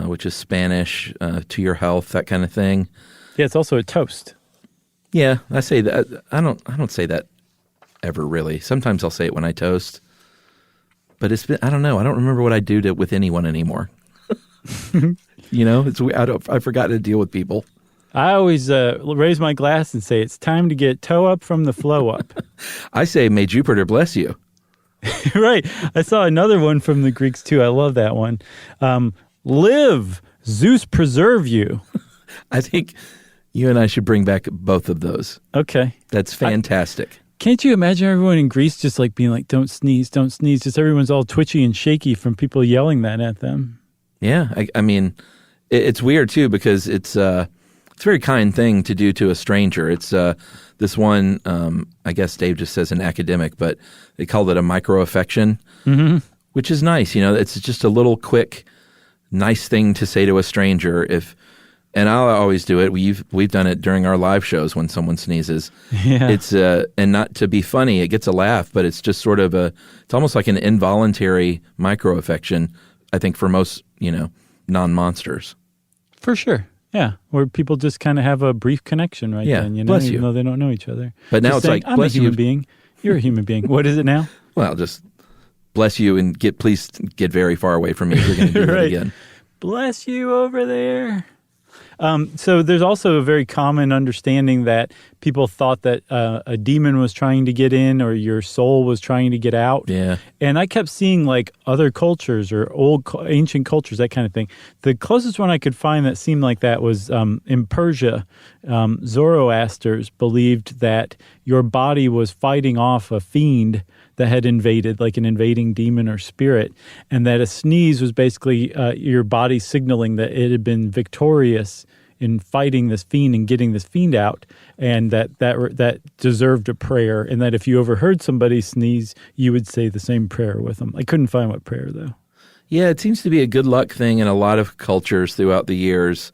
which is Spanish, to your health, that kind of thing. Yeah, it's also a toast. Yeah, I say that. I don't say that ever really. Sometimes I'll say it when I toast, but I don't know. I don't remember what I do with anyone anymore. It's I forgot to deal with people. I always raise my glass and say, it's time to get toe up from the flow up. I say, may Jupiter bless you. Right. I saw another one from the Greeks, too. I love that one. Live, Zeus preserve you. I think you and I should bring back both of those. Okay. That's fantastic. Can't you imagine everyone in Greece just like being like, don't sneeze, don't sneeze. Just everyone's all twitchy and shaky from people yelling that at them. Yeah. I mean, it's weird, too, because it's a very kind thing to do to a stranger. It's this one, I guess Dave just says an academic, but they called it a microaffection, which is nice. It's just a little quick, nice thing to say to a stranger. And I'll always do it. We've done it during our live shows when someone sneezes. Yeah. It's and not to be funny, it gets a laugh, but it's just sort of it's almost like an involuntary microaffection, I think, for most, non-monsters. For sure. Yeah, where people just kind of have a brief connection then, bless you. even though they don't know each other. But now just it's saying, like, I'm bless a human you. being. You're a human being. What is it now? Well, just bless you and please get very far away from me if you're going to do that again. Bless you over there. So there's also a very common understanding that people thought that a demon was trying to get in or your soul was trying to get out. Yeah. And I kept seeing like other cultures or ancient cultures, that kind of thing. The closest one I could find that seemed like that was in Persia. Zoroasters believed that your body was fighting off a fiend that had invaded, like an invading demon or spirit, and that a sneeze was basically your body signaling that it had been victorious in fighting this fiend and getting this fiend out, and that deserved a prayer, and that if you overheard somebody sneeze, you would say the same prayer with them. I couldn't find what prayer, though. Yeah, it seems to be a good luck thing in a lot of cultures throughout the years.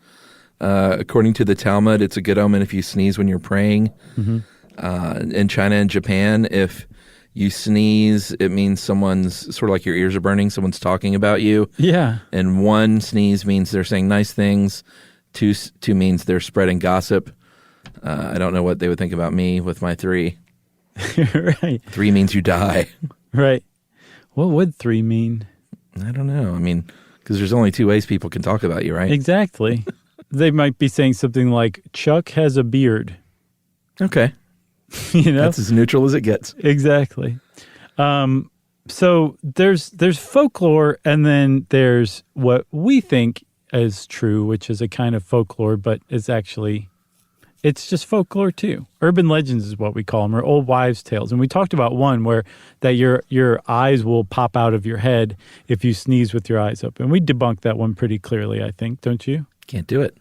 According to the Talmud, it's a good omen if you sneeze when you're praying. In China and Japan, if you sneeze, it means someone's sort of like your ears are burning, someone's talking about you. Yeah. And one sneeze means they're saying nice things. Two means they're spreading gossip. I don't know what they would think about me with my 3. Right. 3 means you die. Right. What would 3 mean? I don't know. I mean, because there's only 2 ways people can talk about you, right? Exactly. They might be saying something like, Chuck has a beard. Okay. You know? That's as neutral as it gets. Exactly. So there's folklore, and then there's what we think is true, which is a kind of folklore, but it's just folklore too. Urban legends is what we call them, or old wives' tales. And we talked about one where that your eyes will pop out of your head if you sneeze with your eyes open. We debunked that one pretty clearly, I think, don't you? Can't do it.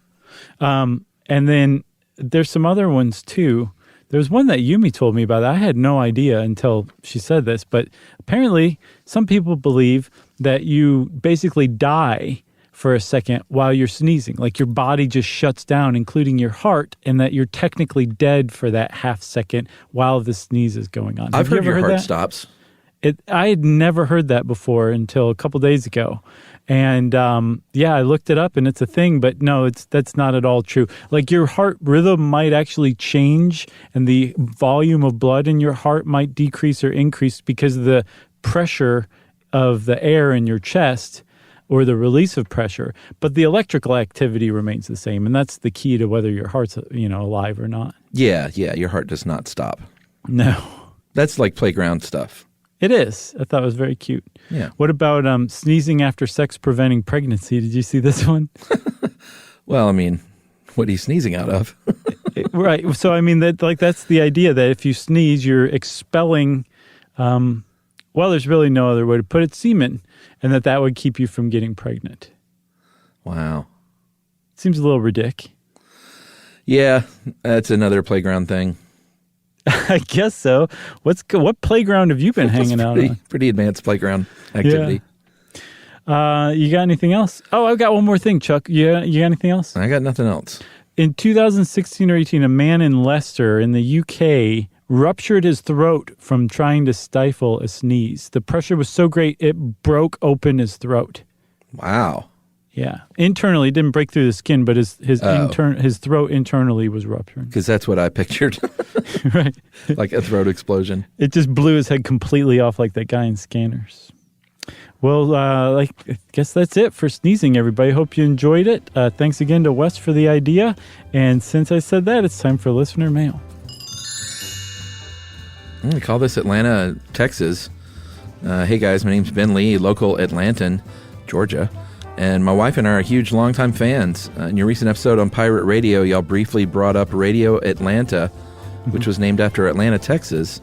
And then there's some other ones too. There's one that Yumi told me about. I had no idea until she said this, but apparently some people believe that you basically die for a second while you're sneezing. Like your body just shuts down, including your heart, and that you're technically dead for that half second while the sneeze is going on. I've heard your heart that? stops. I had never heard that before until a couple days ago. And I looked it up and it's a thing, but no, that's not at all true. Like your heart rhythm might actually change and the volume of blood in your heart might decrease or increase because of the pressure of the air in your chest or the release of pressure. But the electrical activity remains the same. And that's the key to whether your heart's, alive or not. Yeah, your heart does not stop. No. That's like playground stuff. It is. I thought it was very cute. Yeah. What about sneezing after sex preventing pregnancy? Did you see this one? Well, I mean, what are you sneezing out of? Right. So, I mean, that's the idea that if you sneeze, you're expelling, there's really no other way to put it, semen, and that would keep you from getting pregnant. Wow. Seems a little ridiculous. Yeah, that's another playground thing. I guess so. What playground have you been hanging out on? Pretty advanced playground activity. Yeah. You got anything else? Oh, I've got one more thing, Chuck. You got anything else? I got nothing else. In 2016 or 18, a man in Leicester in the UK ruptured his throat from trying to stifle a sneeze. The pressure was so great, it broke open his throat. Wow. Yeah. Internally, it didn't break through the skin, but his throat internally was rupturing. Because that's what I pictured. Right. Like a throat explosion. It just blew his head completely off like that guy in Scanners. Well, I guess that's it for sneezing, everybody. Hope you enjoyed it. Thanks again to Wes for the idea. And since I said that, it's time for listener mail. We call this Atlanta, Texas. Hey, guys, my name's Ben Lee, local Atlantan, Georgia. And my wife and I are huge longtime fans. In your recent episode on Pirate Radio, y'all briefly brought up Radio Atlanta, which was named after Atlanta, Texas.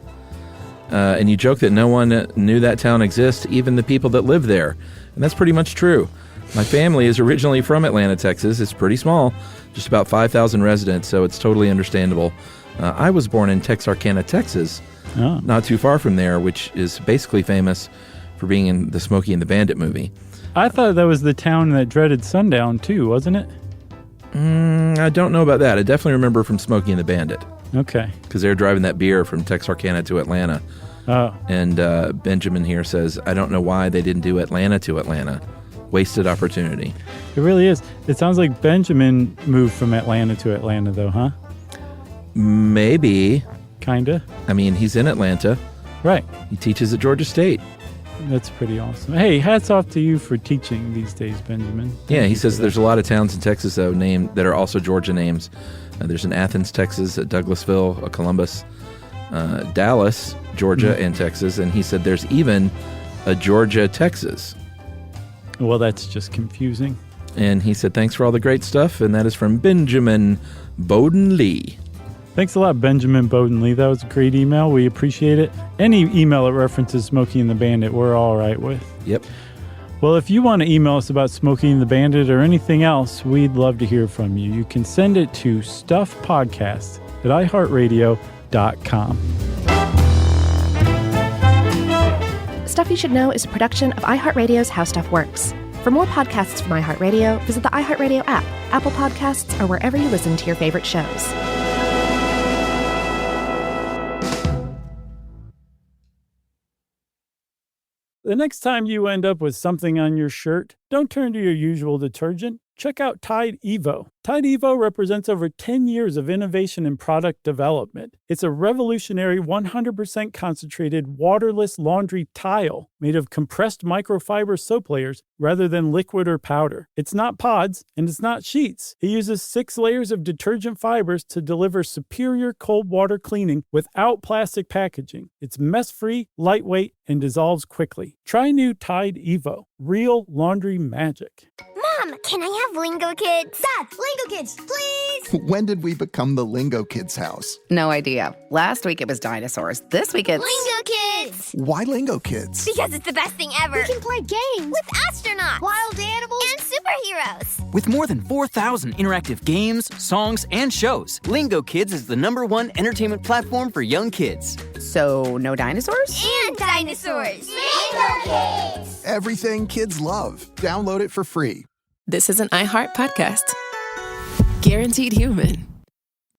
And you joked that no one knew that town exists, even the people that live there. And that's pretty much true. My family is originally from Atlanta, Texas. It's pretty small, just about 5,000 residents, so it's totally understandable. I was born in Texarkana, Texas, not too far from there, which is basically famous for being in the Smokey and the Bandit movie. I thought that was the town that dreaded sundown, too, wasn't it? I don't know about that. I definitely remember from Smokey and the Bandit. Okay. Because they were driving that beer from Texarkana to Atlanta. Oh. And Benjamin here says, I don't know why they didn't do Atlanta to Atlanta. Wasted opportunity. It really is. It sounds like Benjamin moved from Atlanta to Atlanta, though, huh? Maybe. Kinda. I mean, he's in Atlanta. Right. He teaches at Georgia State. That's pretty awesome. Hey, hats off to you for teaching these days, Benjamin. Yeah, he says there's a lot of towns in Texas, though, named that are also Georgia names. There's an Athens, Texas, a Douglasville, a Columbus, Dallas, Georgia, and Texas. And he said there's even a Georgia, Texas. Well, that's just confusing. And he said, thanks for all the great stuff. And that is from Benjamin Bowden Lee. Thanks a lot, Benjamin Bowden Lee. That was a great email. We appreciate it. Any email that references Smokey and the Bandit, we're all right with. Yep. Well, if you want to email us about Smokey and the Bandit or anything else, we'd love to hear from you. You can send it to stuffpodcast@iheartradio.com. Stuff You Should Know is a production of iHeartRadio's How Stuff Works. For more podcasts from iHeartRadio, visit the iHeartRadio app, Apple Podcasts, or wherever you listen to your favorite shows. The next time you end up with something on your shirt, don't turn to your usual detergent. Check out Tide Evo. Tide Evo represents over 10 years of innovation in product development. It's a revolutionary 100% concentrated waterless laundry tile made of compressed microfiber soap layers rather than liquid or powder. It's not pods and it's not sheets. It uses 6 layers of detergent fibers to deliver superior cold water cleaning without plastic packaging. It's mess-free, lightweight, and dissolves quickly. Try new Tide Evo. Real laundry magic. Mom, can I have Lingo Kids? Dad, Lingo Kids, please! When did we become the Lingo Kids house? No idea. Last week it was dinosaurs. This week it's... Lingo Kids! Why Lingo Kids? Because it's the best thing ever. We can play games with astronauts, wild animals, and superheroes. With more than 4,000 interactive games, songs, and shows, Lingo Kids is the #1 entertainment platform for young kids. So, no dinosaurs? And dinosaurs! Lingo Kids! Everything kids love. Download it for free. This is an iHeart podcast. Guaranteed human.